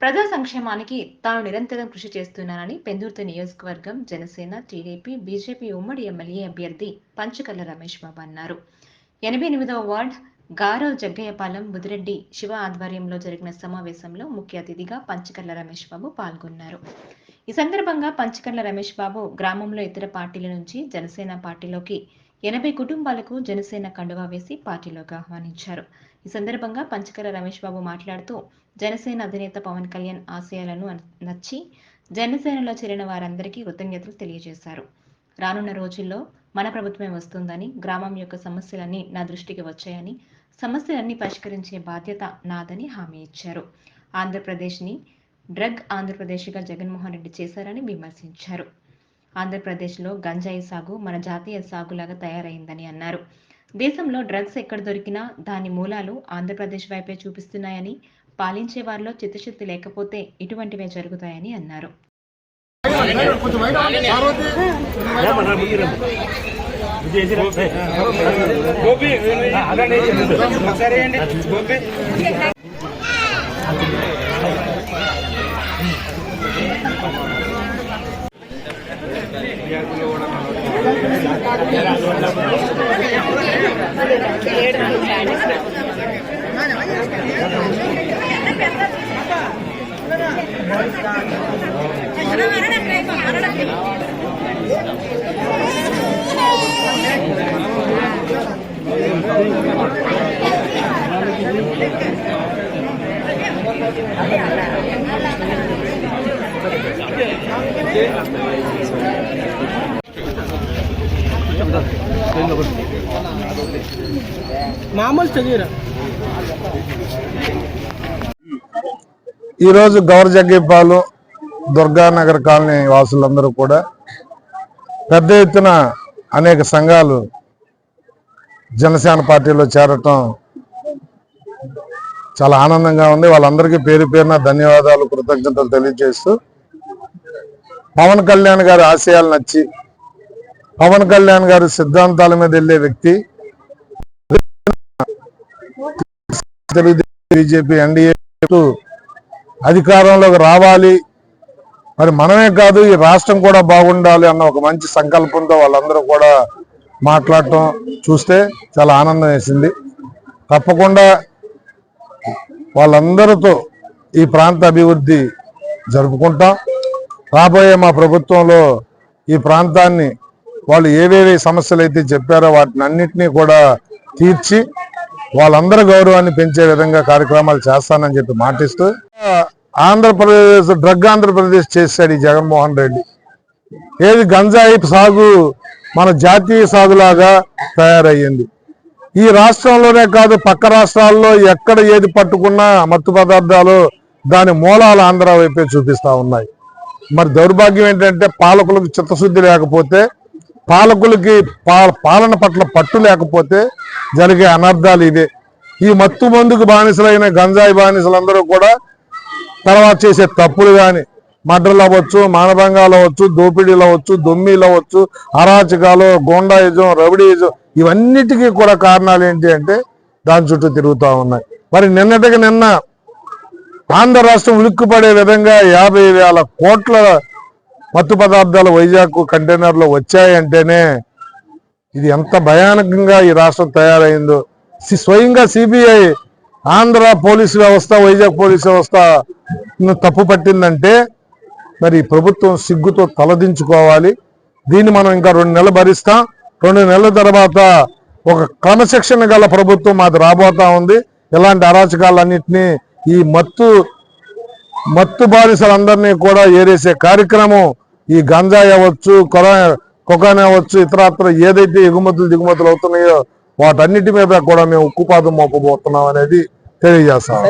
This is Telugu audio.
ప్రజా సంక్షేమానికి తాను నిరంతరం కృషి చేస్తున్నానని పెందుర్తి నియోజకవర్గం జనసేన, టీడీపీ, బీజేపీ ఉమ్మడి ఎమ్మెల్యే అభ్యర్థి పంచకర్ల రమేష్ బాబు అన్నారు. 88వ వార్డ్ గారవ్ జగ్గయ్యపాలెం ముదిరెడ్డి శివ ఆధ్వర్యంలో జరిగిన సమావేశంలో ముఖ్య అతిథిగా పంచకర్ల రమేష్ బాబు పాల్గొన్నారు. ఈ సందర్భంగా పంచకర్ల రమేష్ బాబు గ్రామంలో ఇతర పార్టీల నుంచి జనసేన పార్టీలోకి 80 కుటుంబాలకు జనసేన కండువా వేసి పార్టీలోకి ఆహ్వానించారు. ఈ సందర్భంగా పంచకర్ల రమేష్ బాబు మాట్లాడుతూ జనసేన అధినేత పవన్ కళ్యాణ్ ఆశయాలను నచ్చి జనసేనలో చేరిన వారందరికీ కృతజ్ఞతలు తెలియజేశారు. రానున్న రోజుల్లో మన ప్రభుత్వమే వస్తుందని, గ్రామం యొక్క సమస్యలన్నీ నా దృష్టికి వచ్చాయని, సమస్యలన్నీ పరిష్కరించే బాధ్యత నాదని హామీ ఇచ్చారు. ఆంధ్రప్రదేశ్ని డ్రగ్ ఆంధ్రప్రదేశ్గా జగన్మోహన్ రెడ్డి చేశారని విమర్శించారు. ఆంధ్రప్రదేశ్లో గంజాయి సాగు మన జాతీయ సాగులాగా తయారైందని అన్నారు. దేశంలో డ్రగ్స్ ఎక్కడ దొరికినా దాని మూలాలు ఆంధ్రప్రదేశ్ వైపే చూపిస్తున్నాయని, పాలించే వారిలో చిత్తశుద్ధి లేకపోతే ఇటువంటివే జరుగుతాయని అన్నారు. ఈరోజు గౌర జగ్గయ్యపాలెం దుర్గానగర్ కాలనీ వాసులందరూ కూడా పెద్ద ఎత్తున అనేక సంఘాలు జనసేన పార్టీలో చేరటం చాలా ఆనందంగా ఉంది. వాళ్ళందరికీ పేరు పేరున ధన్యవాదాలు, కృతజ్ఞతలు తెలియజేస్తూ పవన్ కళ్యాణ్ గారి ఆశయాలు నచ్చి పవన్ కళ్యాణ్ గారి సిద్ధాంతాల మీద వెళ్ళే వ్యక్తి బీజేపీ ఎన్డీఏ అధికారంలోకి రావాలి, మరి మనమే కాదు ఈ రాష్ట్రం కూడా బాగుండాలి అన్న ఒక మంచి సంకల్పంతో వాళ్ళందరూ కూడా మాట్లాడటం చూస్తే చాలా ఆనందం వేసింది. తప్పకుండా వాళ్ళందరితో ఈ ప్రాంత అభివృద్ధి జరుపుకుంటాం. రాబోయే మా ప్రభుత్వంలో ఈ ప్రాంతాన్ని వాళ్ళు ఏవేవి సమస్యలు అయితే చెప్పారో వాటిని అన్నింటినీ కూడా తీర్చి వాళ్ళందరి గౌరవాన్ని పెంచే విధంగా కార్యక్రమాలు చేస్తానని చెప్పి మాటిస్తూ ఆంధ్రప్రదేశ్ డ్రగ్ ఆంధ్రప్రదేశ్ చేశాడు ఈ జగన్మోహన్ రెడ్డి. ఏది గంజాయి సాగు మన జాతీయ సాగులాగా తయారయ్యింది. ఈ రాష్ట్రంలోనే కాదు పక్క రాష్ట్రాల్లో ఎక్కడ ఏది పట్టుకున్నా మత్తు పదార్థాలు దాని మూలాలు ఆంధ్ర వైపే చూపిస్తా ఉన్నాయి. మరి దౌర్భాగ్యం ఏంటంటే పాలకులకు చిత్తశుద్ధి లేకపోతే, పాలకులకి పాలన పట్ల పట్టు లేకపోతే జరిగే అనర్థాలు ఇవే. ఈ మత్తు మందుకు బానిసలైన గంజాయి బానిసలందరూ కూడా తర్వాత చేసే తప్పులు కానీ మర్డర్లు అవ్వచ్చు, మానభంగాలు అవ్వచ్చు, దోపిడీలు అవ్వచ్చు, దొమ్మీలు అవ్వచ్చు, అరాచకాలు, గోండాయిజం, రౌడీయిజం ఇవన్నిటికీ కూడా కారణాలు ఏంటి అంటే దాని చుట్టూ తిరుగుతూ ఉన్నాయి. మరి నిన్నటికి నిన్న ఆంధ్ర రాష్ట్రం ఉలిక్కుపడే విధంగా 50,000 కోట్ల మత్తు పదార్థాలు వైజాగ్ కంటైనర్లో వచ్చాయంటేనే ఇది ఎంత భయానకంగా ఈ రాష్ట్రం తయారైందో. స్వయంగా సిబిఐ ఆంధ్ర పోలీసు వ్యవస్థ, వైజాగ్ పోలీసు వ్యవస్థ తప్పు పట్టిందంటే మరి ప్రభుత్వం సిగ్గుతో తలదించుకోవాలి. దీన్ని మనం ఇంకా 2 నెలలు భరిస్తాం. 2 నెలల తర్వాత ఒక క్రమశిక్షణ గల ప్రభుత్వం మాది రాబోతా ఉంది. ఇలాంటి అరాచకాలన్నింటినీ ఈ మత్తు బానిసలందరినీ కూడా ఏరేసే కార్యక్రమం ఈ గంజాయి అవ్వచ్చు, కొకాని అవ్వచ్చు, ఇతరత్ర ఏదైతే దిగుమతులు అవుతున్నాయో వాటన్నిటి మీద కూడా మేము ఉక్కుపాదం మోపబోతున్నాం అనేది తెలియజేస్తాం.